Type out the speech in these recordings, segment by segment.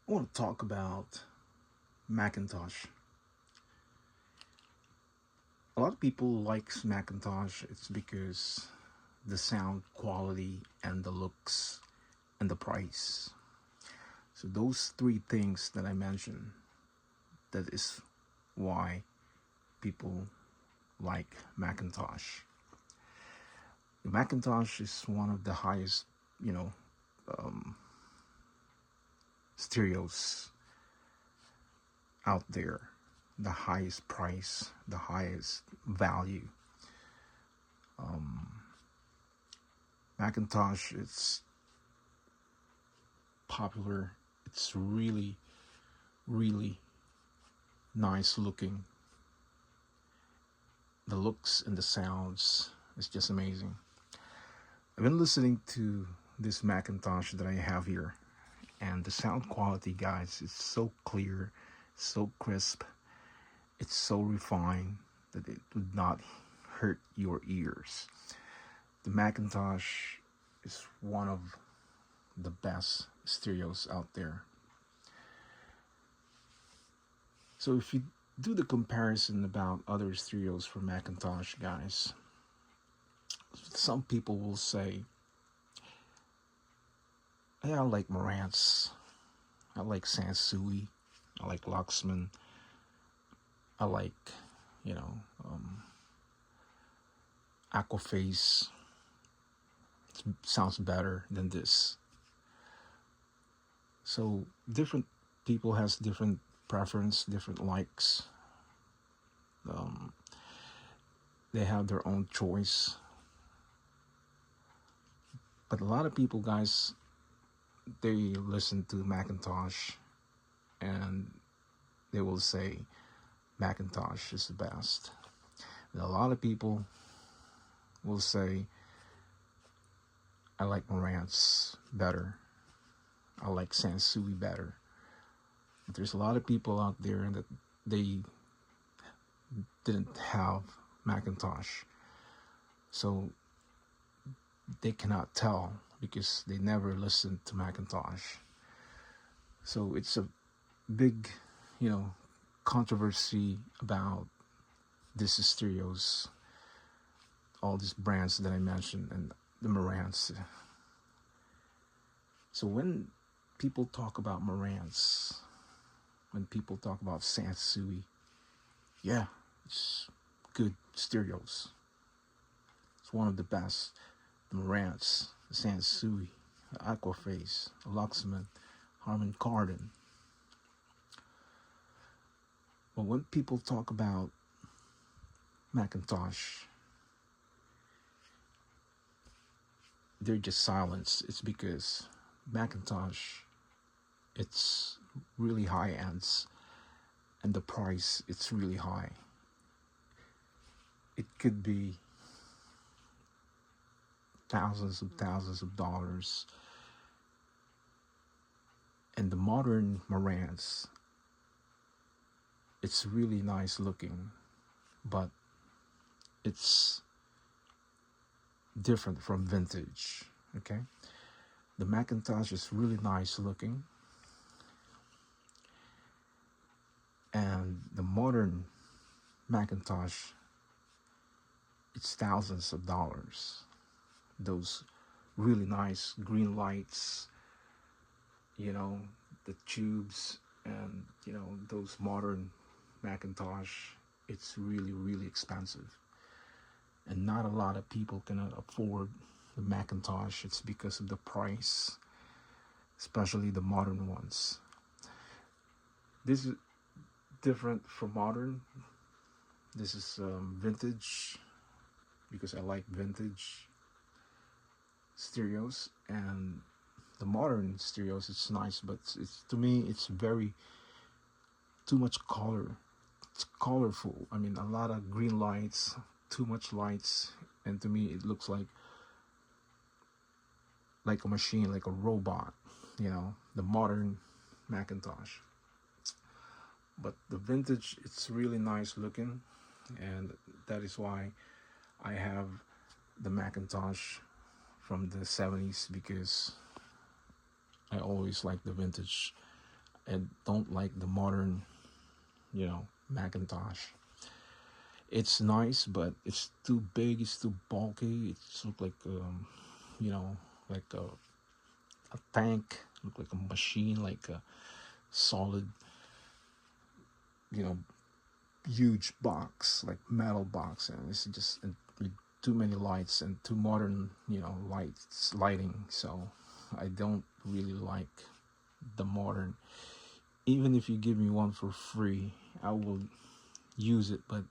I want to talk about McIntosh. A lot of people likes McIntosh. It's because the sound quality and the looks and the price. So those three things that I mentioned, that is why people like Macintosh. The Macintosh is one of the highest, you know, um, stereos out there, the highest price, the highest value. Um, Macintosh, it's popular. It's really, really nice looking. The looks and the sounds is just amazing. I've been listening to this Macintosh that I have here, and the sound quality, guys, is so clear, so crisp, it's so refined that it would not hurt your ears. The Macintosh is one of the best stereos out there. So if you do the comparison about other stereos for Macintosh, guys, some people will say, "Hey, I like Marantz, I like Sansui, I like Luxman, I like, you know, Aquaface. It sounds better than this." So different people has different preference, different likes. Um, they have their own choice. But a lot of people, guys, they listen to Macintosh and they will say Macintosh is the best. And a lot of people will say, I like Marantz better. I like Sansui better. But there's a lot of people out there that they didn't have Macintosh. So they cannot tell because they never listened to Macintosh. So it's a big, controversy about these stereos, all these brands that I mentioned, and the Marantz. So when people talk about Marantz, when people talk about Sansui, yeah, it's good stereos. It's one of the best. The Marantz, the Sansui, the Aquaface, the Luxman, Harman Kardon. But when people talk about Macintosh, they're just silenced. It's because Macintosh, it's really high ends, and the price, it's really high. It could be thousands of dollars. And the modern Marantz, it's really nice looking, but it's different from vintage. Okay, the Macintosh is really nice looking, and the modern Macintosh, it's thousands of dollars. Those really nice green lights, the tubes, and those modern Macintosh, it's really, really expensive. And not a lot of people can afford the Macintosh. It's because of the price, especially the modern ones. This is different from modern. This is vintage, because I like vintage stereos. And the modern stereos, it's nice, but it's to me, it's very too much color. It's colorful. I mean, a lot of green lights, too much lights, and to me it looks like a machine, like a robot, the modern Macintosh. But the vintage, it's really nice looking, and that is why I have the Macintosh from the 70s, because I always like the vintage. and don't like the modern, McIntosh. It's nice, but it's too big. It's too bulky. It's look like you know, like a tank. Look like a machine, like a solid, you know, huge box, like metal box, and it's just with too many lights and too modern, lighting. So I don't really like the modern. Even if you give me one for free, I will use it. But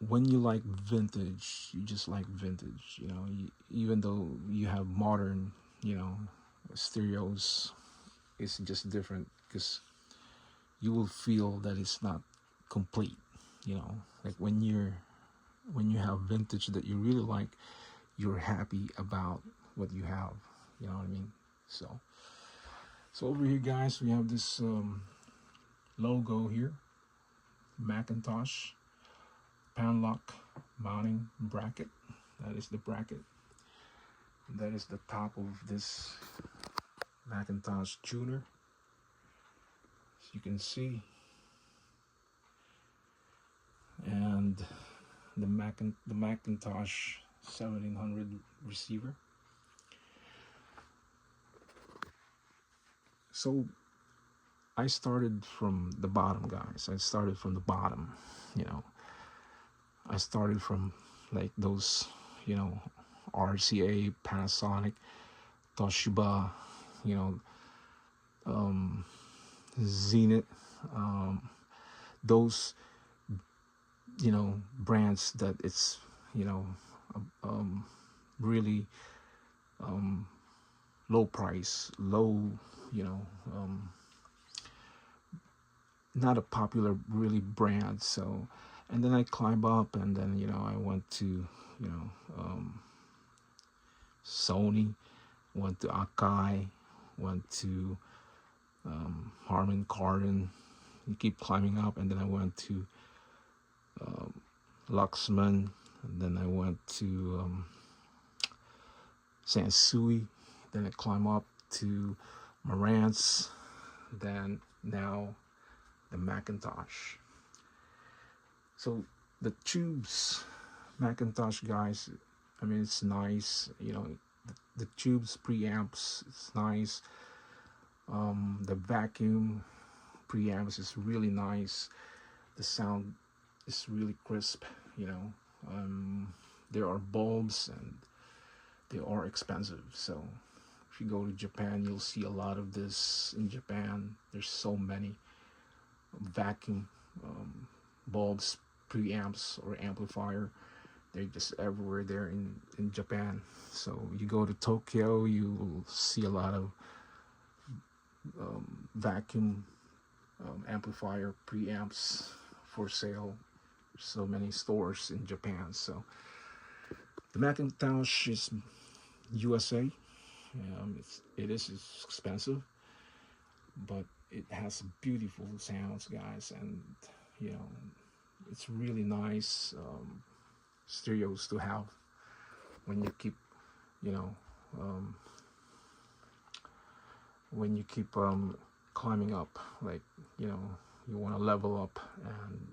when you like vintage, you just like vintage. Even though you have modern, stereos, it's just different because you will feel that it's not complete. Like when you have vintage that you really like, you're happy about what you have. You know what I mean? So over here, guys, we have this logo here, McIntosh panlock mounting bracket. That is the bracket. That is the top of this McIntosh tuner, as you can see. And the McIntosh 1700 receiver. So I started from the bottom, guys. I started from the bottom. I started from like those, RCA, Panasonic, Toshiba, Zenith, those, brands that it's, really low price, low, not a popular really brand. So, and then I climb up, and then I went to Sony, went to Akai, went to Harman Kardon. You keep climbing up, and then I went to Luxman, and then I went to Sansui, then I climb up to Marantz, then now the McIntosh. So the tubes, McIntosh, guys, I mean, it's nice. The tubes preamps, it's nice. The vacuum preamps is really nice. The sound is really crisp. There are bulbs, and they are expensive. So if you go to Japan, you'll see a lot of this in Japan. There's so many vacuum bulbs, preamps, or amplifier. They're just everywhere there in Japan. So you go to Tokyo, you will see a lot of vacuum amplifier preamps for sale. There's so many stores in Japan. So the McIntosh is USA. It is expensive, but it has beautiful sounds, guys, and it's really nice stereos to have when you keep climbing up, like you want to level up. And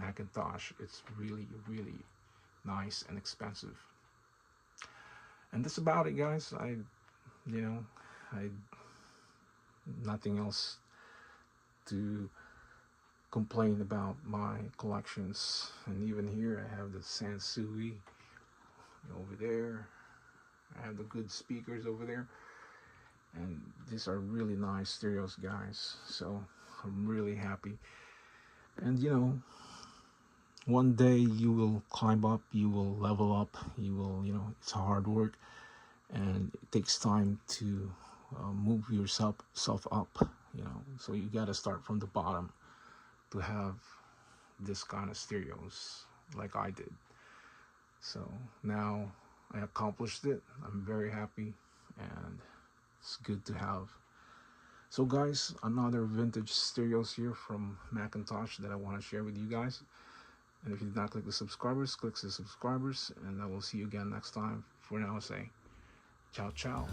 McIntosh, it's really, really nice and expensive. And that's about it, guys. I nothing else to complain about my collections. And even here I have the Sansui over there. I have the good speakers over there, and these are really nice stereos, guys. So I'm really happy. And one day you will climb up, you will level up, you will, it's hard work, and it takes time to move yourself up, so you got to start from the bottom to have this kind of stereos like I did. So now I accomplished it. I'm very happy, and it's good to have. So guys, another vintage stereos here from McIntosh that I want to share with you guys. And if you did not click the subscribers, click the subscribers, and I will see you again next time. For now, I say ciao ciao.